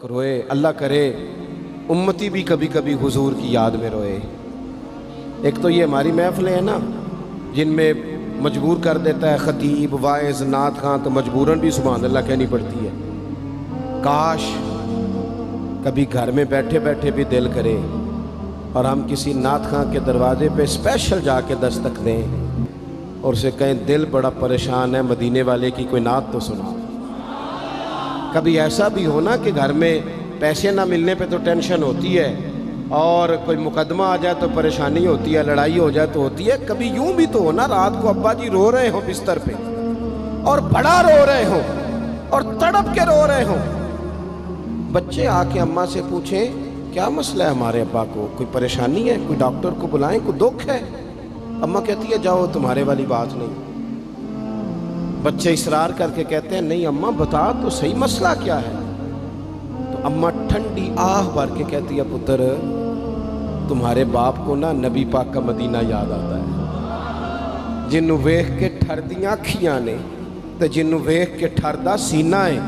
روئے، اللہ کرے امتی بھی کبھی کبھی حضور کی یاد میں روئے۔ ایک تو یہ ہماری محفلیں ہیں نا جن میں مجبور کر دیتا ہے خطیب، واعظ، نعت خواں، تو مجبوراً بھی سبحان اللہ کہنی پڑتی ہے۔ کاش کبھی گھر میں بیٹھے بیٹھے بھی دل کرے اور ہم کسی نعت خواں کے دروازے پہ اسپیشل جا کے دستک دیں اور اسے کہیں دل بڑا پریشان ہے، مدینے والے کی کوئی نعت تو سنا۔ کبھی ایسا بھی ہونا کہ گھر میں پیسے نہ ملنے پہ تو ٹینشن ہوتی ہے، اور کوئی مقدمہ آ جائے تو پریشانی ہوتی ہے، لڑائی ہو جائے تو ہوتی ہے۔ کبھی یوں بھی تو ہونا رات کو ابا جی رو رہے ہوں بستر پہ اور بڑا رو رہے ہوں اور تڑپ کے رو رہے ہوں، بچے آ کے اماں سے پوچھیں کیا مسئلہ ہے ہمارے ابا کو، کوئی پریشانی ہے، کوئی ڈاکٹر کو بلائیں، کوئی دکھ ہے؟ اماں کہتی ہے جاؤ تمہارے والی بات نہیں۔ بچے اصرار کر کے کہتے ہیں نہیں اماں بتا تو صحیح مسئلہ کیا ہے؟ تو اماں ٹھنڈی آہ بھر کے کہتی ہے پتر تمہارے باپ کو نا نبی پاک کا مدینہ یاد آتا ہے، جنوں ویکھ کے ٹھردیاں کھیاں نے تے جنوں ویکھ کے ٹھردا سینہ ہے،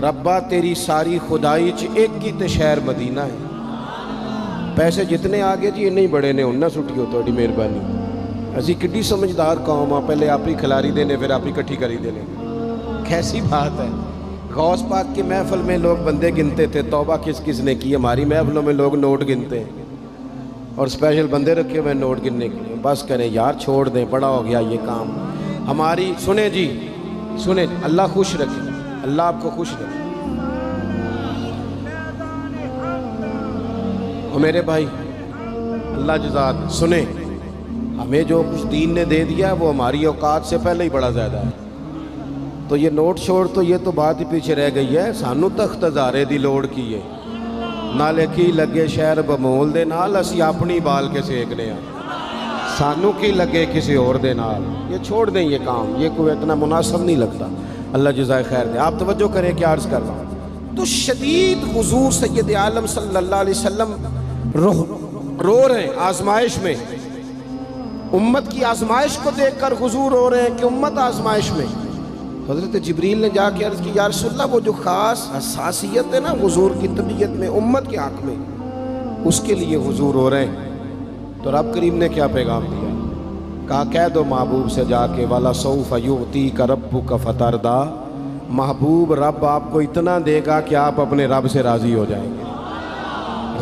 ربا تیری ساری خدائی چ ایک ہی تے شہر مدینہ ہے۔ پیسے جتنے آگے جی نہیں بڑے نے انہاں سٹیو تہاڈی مہربانی، اسی کڈی سمجھدار قوم آ، پہلے آپ ہی کھلاری دینے پھر آپ ہی کٹھی کری دینے۔ کیسی بات ہے، غوث پاک کی محفل میں لوگ بندے گنتے تھے، توبہ کس کس نے کی، ہماری محفلوں میں لوگ نوٹ گنتے ہیں اور اسپیشل بندے رکھے ہوئے نوٹ گننے کے لیے۔ بس کریں یار چھوڑ دیں، بڑا ہو گیا یہ کام ہماری۔ سنیں جی سنیں، اللہ خوش رکھے، اللہ آپ کو خوش رکھے۔ اور میرے بھائی اللہ جزات، سنیں ہمیں جو کچھ دین نے دے دیا وہ ہماری اوقات سے پہلے ہی بڑا زیادہ ہے، تو یہ نوٹ چھوڑ تو یہ تو بات ہی پیچھے رہ گئی ہے۔ سانو تخت ہزارے دی لوڑ کی ہے، نالے کی لگے شہر بمول دے نال، اسی اپنی بال کے سیکنے ہیں، سانو کی لگے کسی اور دے نال۔ یہ چھوڑ دیں یہ کام، یہ کوئی اتنا مناسب نہیں لگتا۔ اللہ جزائے خیر دے۔ آپ توجہ کریں کیا عرض کر رہا ہوں۔ تو شدید حضور سید عالم صلی اللہ علیہ وسلم رو رہے ہیں آزمائش میں، امت کی آزمائش کو دیکھ کر حضور رو رہے ہیں کہ امت آزمائش میں۔ حضرت جبریل نے جا کے عرض کی یا رسول اللہ وہ جو خاص حساسیت ہے نا حضور کی طبیعت میں امت کے حق میں، اس کے لیے حضور رو رہے ہیں۔ تو رب کریم نے کیا پیغام دیا؟ کہا کہہ دو محبوب سے جا کے وَلَسَوْفَ يُعْطِيكَ رَبُّكَ فَتَرْضَىٰ، محبوب رب آپ کو اتنا دے گا کہ آپ اپنے رب سے راضی ہو جائیں گے،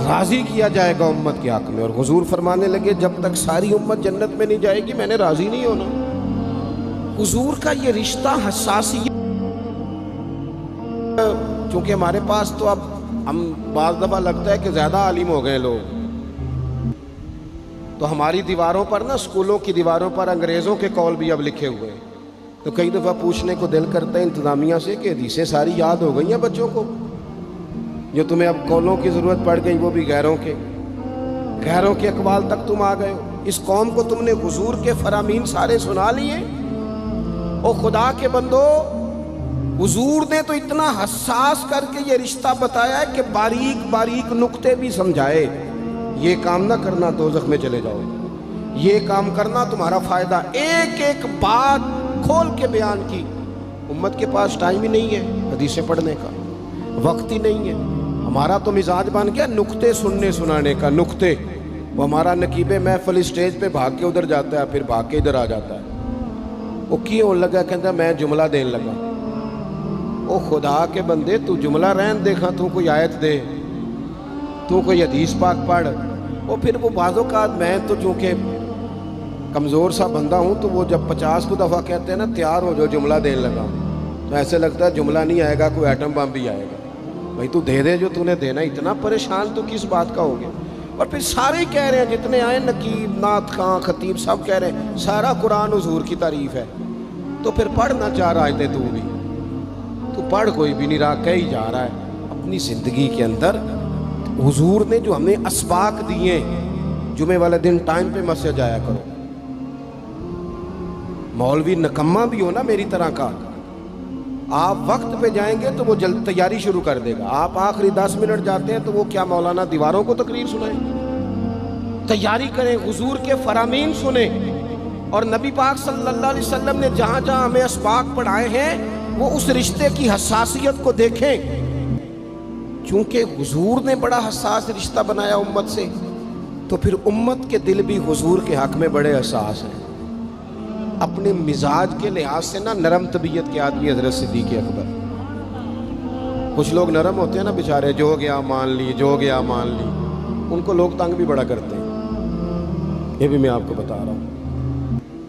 راضی کیا جائے گا امت کے حق میں۔ اور حضور فرمانے لگے جب تک ساری امت جنت میں نہیں جائے گی میں نے راضی نہیں ہونا۔ حضور کا یہ رشتہ حساسیت، چونکہ ہمارے پاس تو اب ہم بعض دفعہ لگتا ہے کہ زیادہ عالم ہو گئے لوگ، تو ہماری دیواروں پر نا، اسکولوں کی دیواروں پر انگریزوں کے قول بھی اب لکھے ہوئے ہیں، تو کئی دفعہ پوچھنے کو دل کرتا ہے انتظامیہ سے کہ حدیثیں ساری یاد ہو گئی ہیں بچوں کو، جو تمہیں اب قولوں کی ضرورت پڑ گئی وہ بھی غیروں کے اقوال تک تم آ گئے ہو۔ اس قوم کو تم نے حضور کے فرامین سارے سنا لیے۔ او خدا کے بندو، حضور نے تو اتنا حساس کر کے یہ رشتہ بتایا ہے کہ باریک باریک نقطے بھی سمجھائے، یہ کام نہ کرنا دوزخ میں چلے جاؤ، یہ کام کرنا تمہارا فائدہ، ایک ایک بات کھول کے بیان کی۔ امت کے پاس ٹائم ہی نہیں ہے حدیثیں پڑھنے کا، وقت ہی نہیں ہے۔ ہمارا تو مزاج بن گیا نقطے سننے سنانے کا، نقطے۔ وہ ہمارا نقیب محفل اسٹیج پہ بھاگ کے ادھر جاتا ہے، پھر بھاگ کے ادھر آ جاتا ہے۔ وہ کیوں لگا کہتا میں جملہ دین لگا۔ او خدا کے بندے تو جملہ رہن دیکھا، تو کوئی آیت دے، تو کوئی حدیث پاک پڑھ۔ اور پھر وہ بعض اوقات میں تو چونکہ کمزور سا بندہ ہوں، تو وہ جب 50 کو دفعہ کہتے ہیں نا تیار ہو جو جملہ دین لگا، تو ایسے لگتا ہے جملہ نہیں آئے گا کوئی ایٹم بم بھی آئے گا۔ بھائی تو دے دے جو تو نے دینا، اتنا پریشان تو کس بات کا ہو گیا؟ اور پھر سارے کہہ رہے ہیں جتنے آئے، نقیب، نعت خواں، خطیب، سب کہہ رہے ہیں سارا قرآن حضور کی تعریف ہے۔ تو پھر پڑھنا چاہ رہا ہے تو بھی تو پڑھ کوئی بھی نہیں رہا، کہی جا رہا ہے اپنی زندگی کے اندر۔ حضور نے جو ہمیں اسباق دیے، جمعے والے دن ٹائم پہ مسجد جایا کرو۔ مولوی نکمہ بھی ہو نا میری طرح کا، آپ وقت پہ جائیں گے تو وہ جلد تیاری شروع کر دے گا، آپ آخری 10 منٹ جاتے ہیں تو وہ کیا مولانا دیواروں کو تقریر سنائیں؟ تیاری کریں، حضور کے فرامین سنیں، اور نبی پاک صلی اللہ علیہ وسلم نے جہاں جہاں ہمیں اسباق پڑھائے ہیں وہ اس رشتے کی حساسیت کو دیکھیں۔ چونکہ حضور نے بڑا حساس رشتہ بنایا امت سے، تو پھر امت کے دل بھی حضور کے حق میں بڑے حساس ہیں۔ اپنے مزاج کے لحاظ سے نا نرم طبیعت کے آدمی حضرت صدیق اکبر۔ کچھ لوگ نرم ہوتے ہیں نا بیچارے، جو گیا مان لی، جو گیا مان لی، ان کو لوگ تنگ بھی بڑا کرتے ہیں۔ یہ بھی میں آپ کو بتا رہا ہوں۔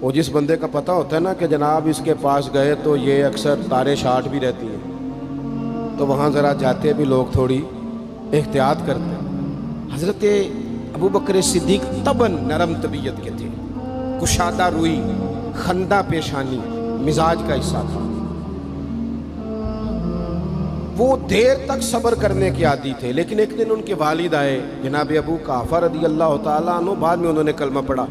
وہ جس بندے کا پتہ ہوتا ہے نا کہ جناب اس کے پاس گئے تو یہ اکثر تارے شاٹ بھی رہتی ہیں، تو وہاں ذرا جاتے بھی لوگ تھوڑی احتیاط کرتے ہیں۔ حضرت ابو بکر صدیق طبعاً نرم طبیعت کے تھے، کشادہ روئی، خندہ پیشانی مزاج کا حصہ تھا۔ وہ دیر تک صبر کرنے کے عادی تھے، لیکن ایک دن ان کے والد آئے جناب ابو قحافہ رضی اللہ تعالیٰ عنہ، بعد میں انہوں نے کلمہ پڑھا۔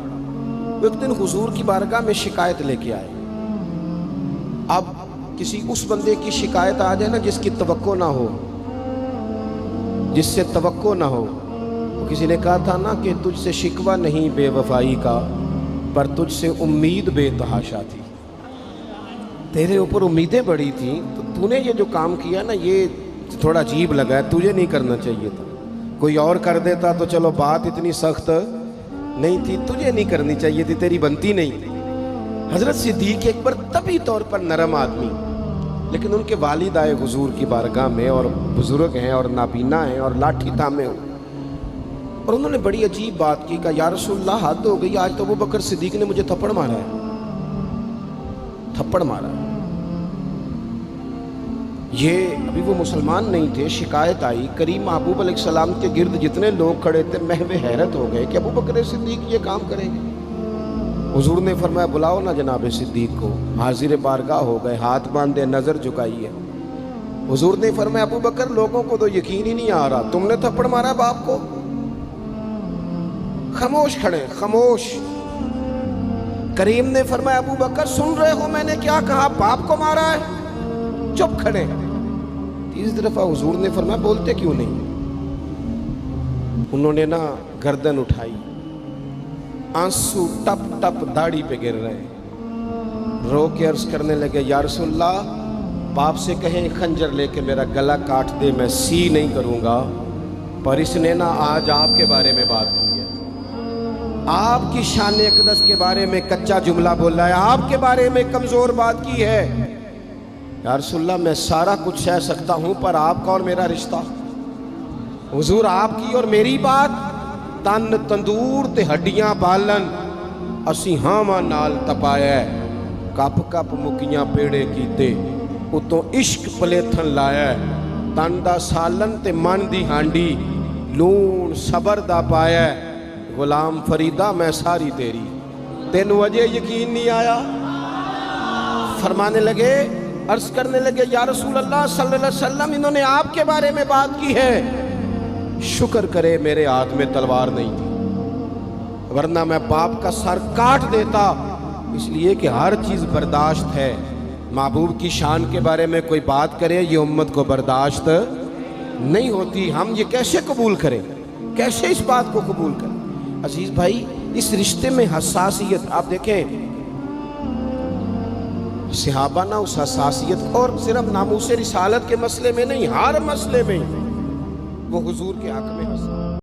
وہ ایک دن حضور کی بارگاہ میں شکایت لے کے آئے۔ اب کسی اس بندے کی شکایت آ جائے نا جس کی توقع نہ ہو، جس سے توقع نہ ہو، کسی نے کہا تھا نا کہ تجھ سے شکوہ نہیں بے وفائی کا، پر تجھ سے امید بے تحاشا تھی۔ تیرے اوپر امیدیں بڑی تھیں، تو نے یہ جو کام کیا نا یہ تھوڑا عجیب لگا ہے، تجھے نہیں کرنا چاہیے تھا۔ کوئی اور کر دیتا تو چلو بات اتنی سخت نہیں تھی، تجھے نہیں کرنی چاہیے تھی، تیری بنتی نہیں تھی۔ حضرت صدیق اکبر طبی طور پر نرم آدمی، لیکن ان کے والد آئے حضور کی بارگاہ میں، اور بزرگ ہیں اور نابینا ہیں اور لاٹھی تھامے ہوئے، اور انہوں نے بڑی عجیب بات کی، کہا یا رسول اللہ حد ہو گئی، آج تو ابو بکر صدیق نے مجھے تھپڑ مارا ہے، تھپڑ مارا ہے۔ یہ ابھی وہ مسلمان نہیں تھے، شکایت آئی، کریم محبوب علیہ السلام کے گرد جتنے لوگ کھڑے تھے محو حیرت ہو گئے کہ ابو بکر صدیق یہ کام کریں گے۔ حضور نے فرمایا بلاؤ نا جناب صدیق کو، حاضر بارگاہ ہو گئے، ہاتھ باندھے، نظر جھکائی ہے۔ حضور نے فرمایا ابو بکر لوگوں کو تو یقین ہی نہیں آ رہا، تم نے تھپڑ مارا باپ کو؟ خاموش کھڑے، خاموش۔ کریم نے فرمایا ابو بکر سن رہے ہو میں نے کیا کہا، باپ کو مارا ہے؟ چپ کھڑے۔ تیسری دفعہ حضور نے فرمایا بولتے کیوں نہیں؟ انہوں نے نا گردن اٹھائی، آنسو ٹپ ٹپ داڑھی پہ گر رہے، رو کے عرض کرنے لگے یا رسول اللہ باپ سے کہیں خنجر لے کے میرا گلا کاٹ دے، میں سی نہیں کروں گا، پر اس نے نا آج آپ کے بارے میں بات کی ہے، آپ کی شان اقدس کے بارے میں کچا جملہ بولا ہے، آپ کے بارے میں کمزور بات کی ہے۔ یا رسول اللہ میں سارا کچھ سہ سکتا ہوں، پر آپ کا اور میرا رشتہ، حضور آپ کی اور میری بات، تن تندور تے ہڈیاں بالن، اسی ہاواں نال تپایا، کپ کپ مکیاں پیڑے کیتے، اتوں عشق پلیتھن لایا، تن دا سالن تے من دی ہانڈی، لون صبر دا پایا، غلام فریدہ میں ساری تیری، تینوں وجہ یقین نہیں آیا؟ فرمانے لگے، عرض کرنے لگے یا رسول اللہ صلی اللہ علیہ وسلم انہوں نے آپ کے بارے میں بات کی ہے، شکر کرے میرے ہاتھ میں تلوار نہیں تھی، ورنہ میں باپ کا سر کاٹ دیتا، اس لیے کہ ہر چیز برداشت ہے۔ محبوب کی شان کے بارے میں کوئی بات کرے یہ امت کو برداشت نہیں ہوتی، ہم یہ کیسے قبول کریں، کیسے اس بات کو قبول کریں؟ عزیز بھائی اس رشتے میں حساسیت، آپ دیکھیں صحابہ نا اس حساسیت، اور صرف ناموس رسالت کے مسئلے میں نہیں، ہر مسئلے میں وہ حضور کے حق میں حساس